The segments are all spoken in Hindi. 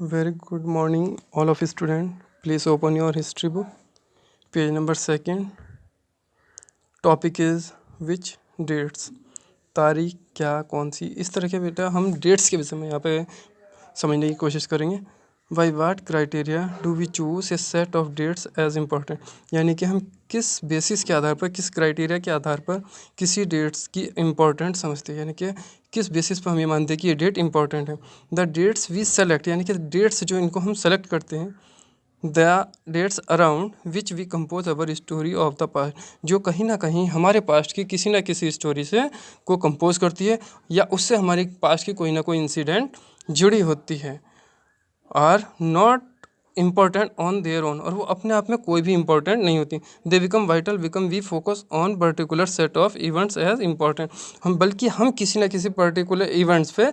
Very good morning, all of you student. Please open your history book. Page number second. Topic is which dates. तारीख क्या कौन सी, इस तरह के बेटा हम डेट्स के विषय में यहाँ पे समझने की कोशिश करेंगे. By what criteria do we choose a set of dates as important, यानी कि हम किस बेसिस के आधार पर, किस क्राइटेरिया के आधार पर किसी डेट्स की इम्पोर्टेंट समझते हैं, यानी कि किस बेसिस पर हम ये मानते हैं कि ये डेट इंपॉर्टेंट है. द डेट्स वी सेलेक्ट, यानी कि डेट्स जो इनको हम सेलेक्ट करते हैं, the dates around which we compose our story of the past, जो कहीं ना कहीं हमारे पास्ट की किसी ना किसी स्टोरी से को कंपोज करती है या उससे हमारे पास्ट की कोई ना कोई इंसिडेंट जुड़ी होती है. Are not important on their own, और वो अपने आप में कोई भी इंपॉर्टेंट नहीं होती. They become vital become we focus on particular set of events as important, बल्कि हम किसी ना किसी पर्टिकुलर इवेंट्स पे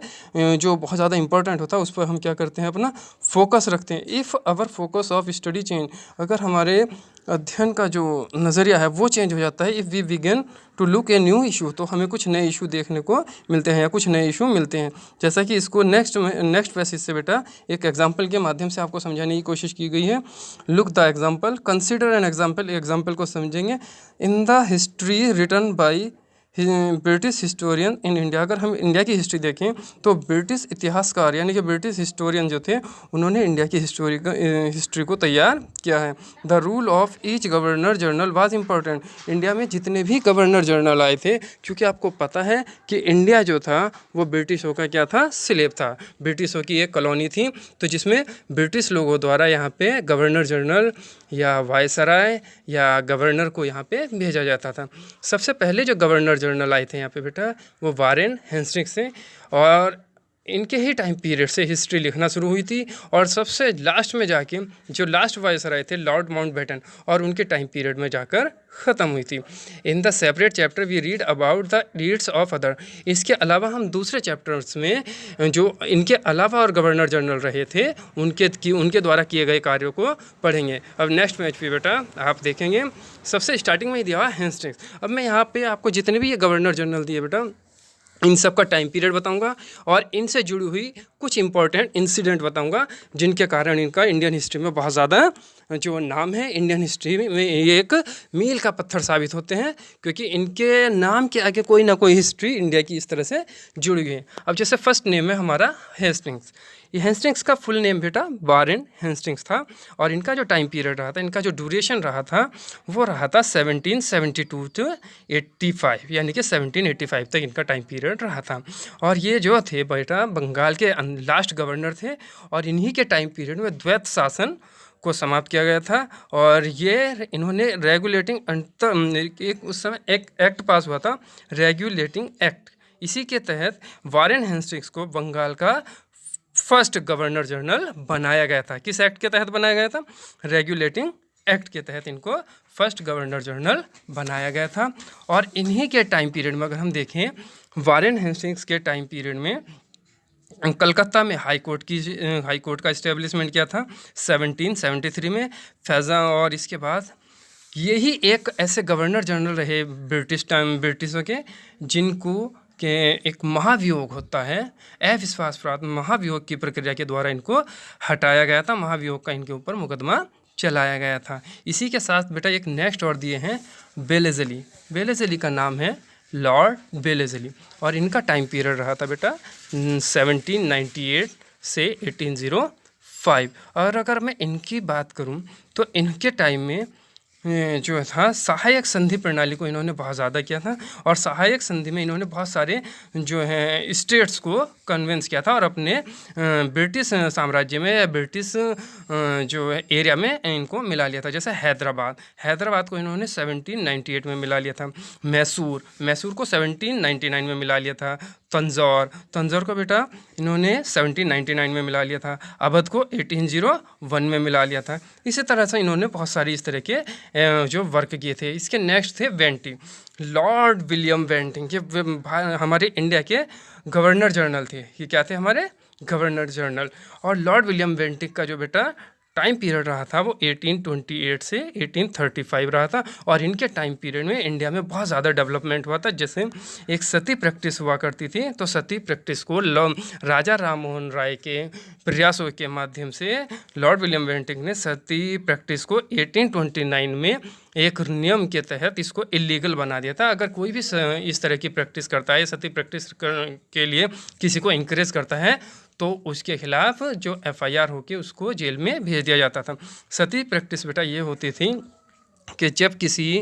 जो बहुत ज़्यादा इंपॉर्टेंट होता है उस पर हम क्या करते हैं, अपना फोकस रखते हैं. If our focus of study change, अगर हमारे अध्ययन का जो नज़रिया है वो चेंज हो जाता है. If we begin to look a new issue, तो हमें कुछ नए इशू देखने को मिलते हैं या कुछ नए इशू मिलते हैं. जैसा कि इसको नेक्स्ट पैसेज से बेटा एक एग्जांपल के माध्यम से आपको समझाने की कोशिश की गई है. Look the example, consider an example, example को समझेंगे. In the history written by British historian in India, अगर हम इंडिया की हिस्ट्री देखें तो ब्रिटिश इतिहासकार यानी कि ब्रिटिश हिस्टोरियन जो थे उन्होंने इंडिया की हिस्ट्री को तैयार किया है. The rule of each governor general was important, India में जितने भी गवर्नर जनरल आए थे, क्योंकि आपको पता है कि इंडिया जो था वो ब्रिटिशों का क्या था, स्लेव था. ब्रिटिशों की एक कॉलोनी थी, तो जिसमें ब्रिटिश लोगों द्वारा यहाँ पे गवर्नर जनरल या वायसराय या गवर्नर को यहाँ पे भेजा जाता था. सबसे पहले जो गवर्नर जनरल आए थे यहाँ पे बेटा वो वारेन हेस्टिंग्स थे, और इनके ही टाइम पीरियड से हिस्ट्री लिखना शुरू हुई थी. और सबसे लास्ट में जाके जो लास्ट वायसराय थे लॉर्ड माउंटबेटन, और उनके टाइम पीरियड में जाकर ख़त्म हुई थी. In the separate chapter we read about the deeds of other, इसके अलावा हम दूसरे चैप्टर्स में जो इनके अलावा और गवर्नर जनरल रहे थे उनके द्वारा किए गए कार्यों को पढ़ेंगे. अब नेक्स्ट पेज पे बेटा आप देखेंगे सबसे स्टार्टिंग में ही दिया हुआ हेस्टिंग्स. अब मैं यहाँ पे आपको जितने भी ये गवर्नर जनरल दिए बेटा इन सब का टाइम पीरियड बताऊंगा और इनसे जुड़ी हुई कुछ इंपॉर्टेंट इंसिडेंट बताऊंगा जिनके कारण इनका इंडियन हिस्ट्री में बहुत ज़्यादा जो नाम है, इंडियन हिस्ट्री में ये एक मील का पत्थर साबित होते हैं, क्योंकि इनके नाम के आगे कोई ना कोई हिस्ट्री इंडिया की इस तरह से जुड़ी हुई है. अब जैसे फर्स्ट नेम है हमारा हेस्टिंग्स. ये हेस्टिंग्स का फुल नेम बेटा वारेन हेस्टिंग्स था, और इनका जो टाइम पीरियड रहा था, इनका जो ड्यूरेशन रहा था वो रहा था 1772 टू 85, यानी कि 1785 तक इनका टाइम पीरियड रहा था. और ये जो थे बेटा बंगाल के लास्ट गवर्नर थे, और इन्हीं के टाइम पीरियड में द्वैत शासन को समाप्त किया गया था. और ये इन्होंने रेगुलेटिंग एक उस समय एक एक्ट पास हुआ था, रेगुलेटिंग एक्ट. इसी के तहत वारेन हेस्टिंग्स को बंगाल का फर्स्ट गवर्नर जनरल बनाया गया था. किस एक्ट के तहत बनाया गया था, रेगुलेटिंग एक्ट के तहत इनको फर्स्ट गवर्नर जनरल बनाया गया था. और इन्हीं के टाइम पीरियड में अगर हम देखें, वारेन हेस्टिंग्स के टाइम पीरियड में कलकत्ता में हाई कोर्ट का इस्टेब्लिशमेंट किया था 1773 में फैज़ा. और इसके बाद यही एक ऐसे गवर्नर जनरल रहे ब्रिटिशों के जिनको के एक महाभियोग होता है, अविश्वास प्राप्त महाभियोग की प्रक्रिया के द्वारा इनको हटाया गया था. महाभियोग का इनके ऊपर मुकदमा चलाया गया था. इसी के साथ बेटा एक नेक्स्ट और दिए हैं बेलेजली. बेलेजली का नाम है लॉर्ड बेलेजली, और इनका टाइम पीरियड रहा था बेटा 1798 से 1805. और अगर मैं इनकी बात करूं तो इनके टाइम में जो था सहायक संधि प्रणाली को इन्होंने बहुत ज़्यादा किया था, और सहायक संधि में इन्होंने बहुत सारे जो है स्टेट्स को कन्विंस किया था और अपने ब्रिटिश साम्राज्य में या ब्रिटिश जो है एरिया में इनको मिला लिया था. जैसे हैदराबाद को इन्होंने 1798 में मिला लिया था. मैसूर को 1799 में मिला लिया था. तंजौर को बेटा इन्होंने 1799 में मिला लिया था. अवध को 1801 में मिला लिया था. इसी तरह से इन्होंने बहुत सारी इस तरह के जो वर्क किए थे. इसके नेक्स्ट थे वेंटिंग, लॉर्ड विलियम वेंटिंग. ये हमारे इंडिया के गवर्नर जनरल थे. ये क्या थे, हमारे गवर्नर जनरल. और लॉर्ड विलियम वेंटिंग का जो बेटा टाइम पीरियड रहा था वो 1828 से 1835 रहा था। और इनके टाइम पीरियड में इंडिया में बहुत ज़्यादा डेवलपमेंट हुआ था। जैसे एक सती प्रैक्टिस हुआ करती थी, तो सती प्रैक्टिस को राजा राम मोहन राय के प्रयासों के माध्यम से लॉर्ड विलियम बेंटिंक ने सती प्रैक्टिस को 1829 में एक नियम के तहत इसको इलीगल बना दिया था। अगर कोई भी इस तरह की प्रैक्टिस करता है, सती प्रैक्टिस के लिए किसी को इंकरेज करता है, तो उसके खिलाफ जो एफआईआर होके उसको जेल में भेज दिया जाता था। सती प्रैक्टिस बेटा ये होती थी कि जब किसी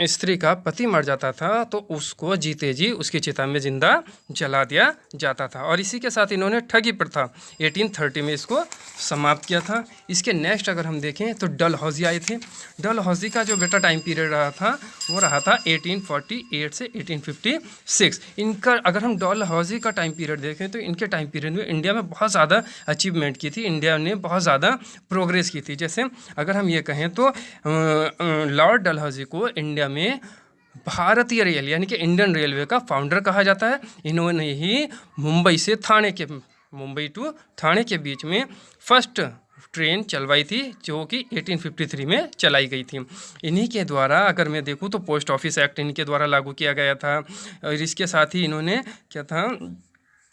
स्त्री का पति मर जाता था तो उसको जीते जी उसकी चिता में जिंदा जला दिया जाता था। और इसी के साथ इन्होंने ठगी प्रथा 1830 में इसको समाप्त किया था। इसके नेक्स्ट अगर हम देखें तो डलहौजी आए थे। डलहौजी का जो बेटा टाइम पीरियड रहा था वो रहा था 1848 से 1856। इनका अगर हम डलहौजी का टाइम पीरियड देखें तो इनके टाइम पीरियड में इंडिया में बहुत ज़्यादा अचीवमेंट की थी, इंडिया ने बहुत ज़्यादा प्रोग्रेस की थी। जैसे अगर हम ये कहें तो लॉर्ड डलहौजी को इंडिया में भारतीय रेल यानी कि इंडियन रेलवे का फाउंडर कहा जाता है। इन्होंने ही मुंबई टू थाने के बीच में फर्स्ट ट्रेन चलवाई थी, जो कि 1853 में चलाई गई थी। इन्हीं के द्वारा अगर मैं देखूँ तो पोस्ट ऑफिस एक्ट इनके द्वारा लागू किया गया था। और इसके साथ ही इन्होंने क्या था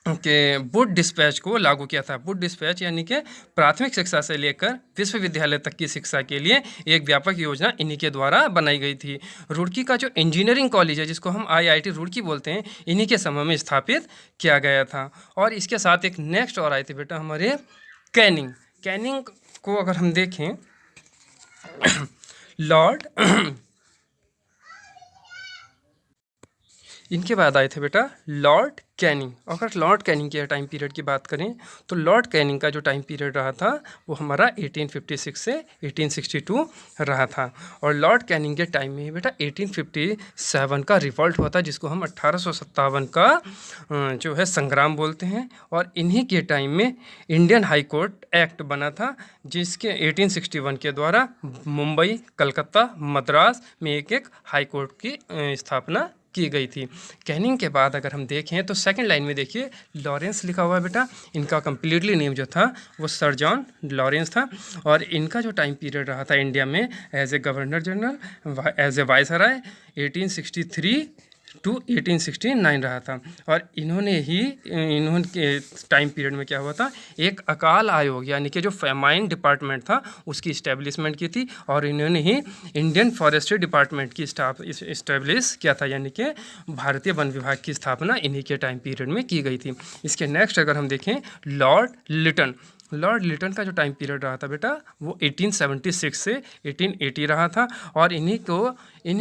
कि वुड डिस्पैच को लागू किया था। वुड डिस्पैच यानी कि प्राथमिक शिक्षा से लेकर विश्वविद्यालय तक की शिक्षा के लिए एक व्यापक योजना इन्हीं के द्वारा बनाई गई थी। रुड़की का जो इंजीनियरिंग कॉलेज है, जिसको हम IIT रुड़की बोलते हैं, इन्हीं के समय में स्थापित किया गया था। और इसके साथ एक नेक्स्ट और आए थे बेटा हमारे कैनिंग को अगर हम देखें लॉर्ड इनके बाद आए थे बेटा लॉर्ड कैनिंग। अगर लॉर्ड कैनिंग के टाइम पीरियड की बात करें तो लॉर्ड कैनिंग का जो टाइम पीरियड रहा था वो हमारा 1856 से 1862 रहा था। और लॉर्ड कैनिंग के टाइम में बेटा 1857 का रिवॉल्ट हुआ था, जिसको हम 1857 का जो है संग्राम बोलते हैं। और इन्हीं के टाइम में इंडियन हाई कोर्ट एक्ट बना था, जिसके 1861 के द्वारा मुंबई, कलकत्ता, मद्रास में एक हाई कोर्ट की स्थापना की गई थी। कैनिंग के बाद अगर हम देखें तो सेकंड लाइन में देखिए लॉरेंस लिखा हुआ है बेटा। इनका कंप्लीटली नेम जो था वो सर जॉन लॉरेंस था। और इनका जो टाइम पीरियड रहा था इंडिया में as a governor general, as a viceroy 1863 to 1869 रहा था। और इन्होंने टाइम पीरियड में क्या हुआ था, एक अकाल आयोग यानी कि जो फेमाइन डिपार्टमेंट था उसकी इस्टेब्लिशमेंट की थी। और इन्होंने ही इंडियन फॉरेस्ट्री डिपार्टमेंट की इस्टेब्लिश किया था, यानी कि भारतीय वन विभाग की स्थापना इन्हीं के टाइम पीरियड में की गई थी। इसके नेक्स्ट अगर हम देखें लॉर्ड लिटन का जो टाइम पीरियड रहा था बेटा वो 1876 से 1880 रहा था। और इन्हीं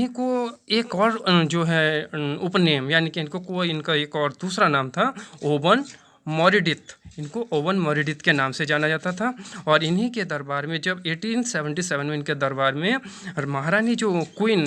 को एक और जो है उपनेम यानी कि इनका एक और दूसरा नाम था ओवन मोरिडिथ। इनको ओवन मोरिडिथ के नाम से जाना जाता था। और इन्हीं के दरबार में जब 1877 में इनके दरबार में महारानी जो क्वीन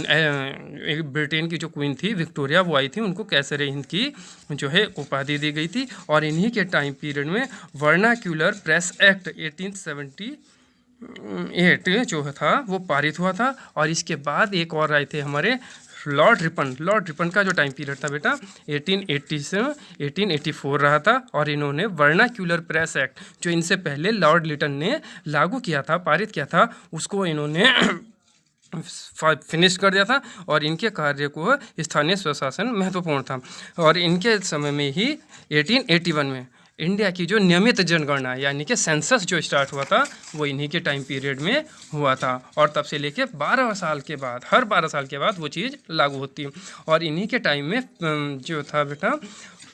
ब्रिटेन की जो क्वीन थी विक्टोरिया, वो आई थी, उनको कैसरे हिंद की जो है उपाधि दी गई थी। और इन्हीं के टाइम पीरियड में वर्नाक्यूलर प्रेस एक्ट 1878 जो था वो पारित हुआ था। और इसके बाद एक और आए थे हमारे लॉर्ड रिपन का जो टाइम पीरियड था बेटा 1880 से 1884 रहा था। और इन्होंने वर्नाक्यूलर प्रेस एक्ट जो इनसे पहले लॉर्ड लिटन ने लागू किया था, पारित किया था, उसको इन्होंने फिनिश कर दिया था। और इनके कार्य को स्थानीय स्वशासन महत्वपूर्ण था। और इनके समय में ही 1881 में इंडिया की जो नियमित जनगणना यानी कि सेंसस जो स्टार्ट हुआ था वो इन्हीं के टाइम पीरियड में हुआ था। और तब से लेके 12 साल के बाद, हर 12 साल के बाद वो चीज़ लागू होती। और इन्हीं के टाइम में जो था बेटा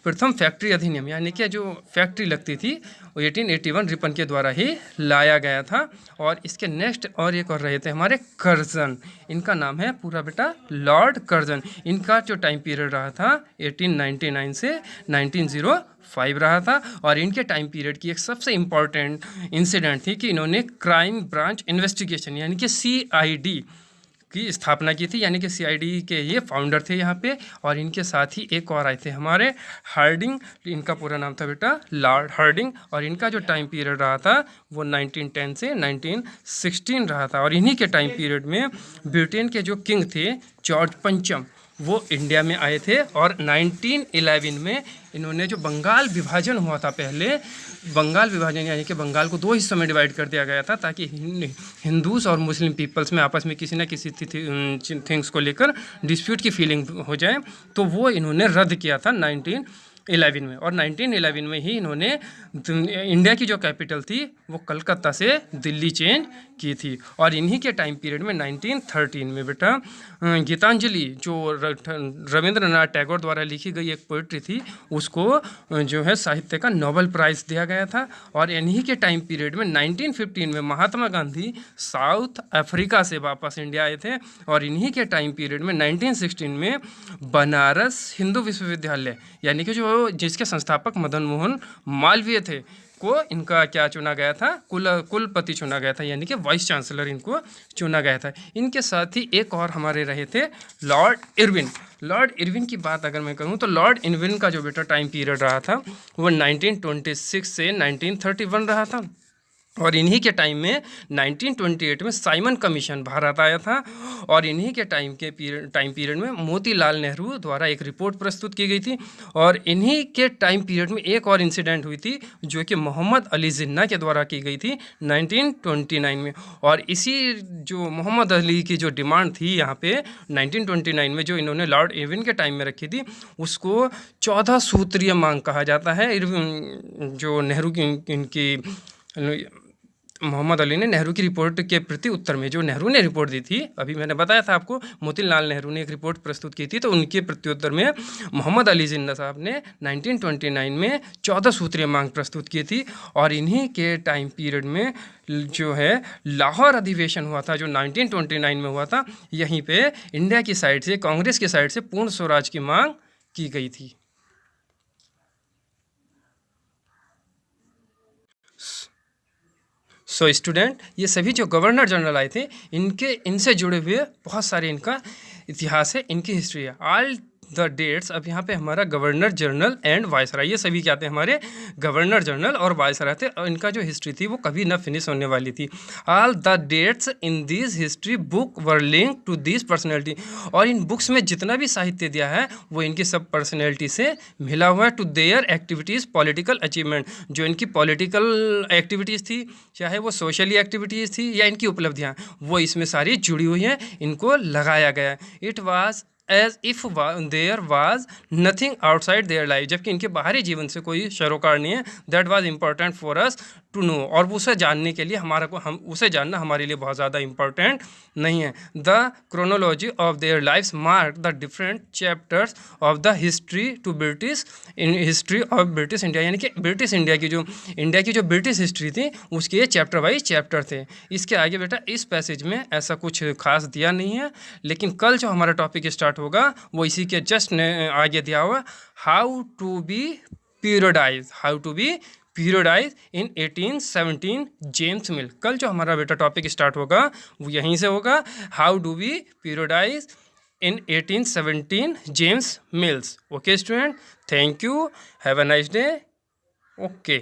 प्रथम फैक्ट्री अधिनियम यानी कि जो फैक्ट्री लगती थी वो 1881 रिपन के द्वारा ही लाया गया था। और इसके नेक्स्ट और एक और रहे थे हमारे कर्जन। इनका नाम है पूरा बेटा लॉर्ड कर्जन। इनका जो टाइम पीरियड रहा था 1899 से 1905 रहा था। और इनके टाइम पीरियड की एक सबसे इम्पॉर्टेंट इंसिडेंट थी कि इन्होंने क्राइम ब्रांच इन्वेस्टिगेशन यानी कि CID की स्थापना की थी, यानी कि CID के ये फाउंडर थे यहाँ पे। और इनके साथ ही एक और आए थे हमारे हार्डिंग। इनका पूरा नाम था बेटा लॉर्ड हार्डिंग। और इनका जो टाइम पीरियड रहा था वो 1910 से 1916 रहा था। और इन्हीं के टाइम पीरियड में ब्रिटेन के जो किंग थे जॉर्ज पंचम वो इंडिया में आए थे। और 1911 में इन्होंने जो बंगाल विभाजन हुआ था पहले, बंगाल विभाजन यानी कि बंगाल को 2 हिस्सों में डिवाइड कर दिया गया था ताकि हिंदूज और मुस्लिम पीपल्स में आपस में किसी न किसी थिंग्स को लेकर डिस्प्यूट की फीलिंग हो जाए, तो वो इन्होंने रद्द किया था 1911 में। और 1911 में ही इन्होंने इंडिया की जो कैपिटल थी वो कलकत्ता से दिल्ली चेंज की थी। और इन्हीं के टाइम पीरियड में 1913 में बेटा गीतांजलि जो रविंद्रनाथ टैगोर द्वारा लिखी गई एक पोइट्री थी, उसको जो है साहित्य का नोबेल प्राइज़ दिया गया था। और इन्हीं के टाइम पीरियड में 1915 में महात्मा गांधी साउथ अफ्रीका से वापस इंडिया आए थे। और इन्हीं के टाइम पीरियड में 1916 में बनारस हिंदू विश्वविद्यालय यानी कि जो जिसके संस्थापक मदन मोहन मालवीय थे को इनका क्या चुना गया था, कुलपति चुना गया था, यानी कि वाइस चांसलर इनको चुना गया था। इनके साथ ही एक और हमारे रहे थे लॉर्ड इरविन। लॉर्ड इरविन की बात अगर मैं करूं तो लॉर्ड इरविन का जो बेटा टाइम पीरियड रहा था वो 1926 से 1931 रहा था। और इन्हीं के टाइम में 1928 में साइमन कमीशन भारत आया था। और इन्हीं के टाइम पीरियड में मोतीलाल नेहरू द्वारा एक रिपोर्ट प्रस्तुत की गई थी। और इन्हीं के टाइम पीरियड में एक और इंसिडेंट हुई थी जो कि मोहम्मद अली जिन्ना के द्वारा की गई थी 1929 में। और इसी जो मोहम्मद अली की जो डिमांड थी यहाँ पे 1929 में जो इन्होंने लॉर्ड इरविन के टाइम में रखी थी, उसको 14 सूत्रीय मांग कहा जाता है। इरविन जो नेहरू की इनकी मोहम्मद अली ने नेहरू की रिपोर्ट के प्रति उत्तर में जो नेहरू ने रिपोर्ट दी थी, अभी मैंने बताया था आपको मोतीलाल नेहरू ने एक रिपोर्ट प्रस्तुत की थी, तो उनके प्रत्युत्तर में मोहम्मद अली जिन्ना साहब ने 1929 में 14 सूत्रीय मांग प्रस्तुत की थी। और इन्हीं के टाइम पीरियड में जो है लाहौर अधिवेशन हुआ था जो 1929 में हुआ था। यहीं पे इंडिया की साइड से, कांग्रेस की साइड से पूर्ण स्वराज की मांग की गई थी। सो स्टूडेंट, ये सभी जो गवर्नर जनरल आए थे इनसे जुड़े हुए बहुत सारे इनका इतिहास है, इनकी हिस्ट्री है। ऑल द डेट्स, अब यहाँ पे हमारा गवर्नर जनरल एंड वायसराय, ये सभी क्या थे हमारे गवर्नर जनरल और वायसराय थे। और इनका जो हिस्ट्री थी वो कभी ना फिनिश होने वाली थी। All the dates in this history book were link to this personality, और इन बुक्स में जितना भी साहित्य दिया है वो इनकी सब पर्सनैलिटी से मिला हुआ है। To their activities political achievement, जो इनकी पॉलिटिकल एक्टिविटीज़ थी, चाहे वो सोशली एक्टिविटीज़ थी या इनकी उपलब्धियाँ, वो इसमें सारी जुड़ी हुई हैं, इनको लगाया गया है। It was as if there was nothing outside their life, जबकि इनके बाहरी जीवन से कोई सरोकार नहीं है। That was important for us to know, और उसे जानने के लिए हम उसे जानना हमारे लिए बहुत ज़्यादा इम्पॉर्टेंट नहीं है। The chronology of their lifes mark the different chapters of the history to British in history of British India, यानी कि ब्रिटिश इंडिया की जो ब्रिटिश हिस्ट्री थी उसके ये चैप्टर वाइज चैप्टर थे। इसके आगे बेटा इस पैसेज में ऐसा कुछ खास दिया नहीं है, लेकिन कल जो हमारा टॉपिक स्टार्ट होगा वो इसी के जस्ट आगे दिया हुआ, how to be periodize in 1817 James Mill. कल जो हमारा बेटा टॉपिक स्टार्ट होगा वो यहीं से होगा, how do we periodize in 1817 James Mills. Okay student, thank you, have a nice day. Okay.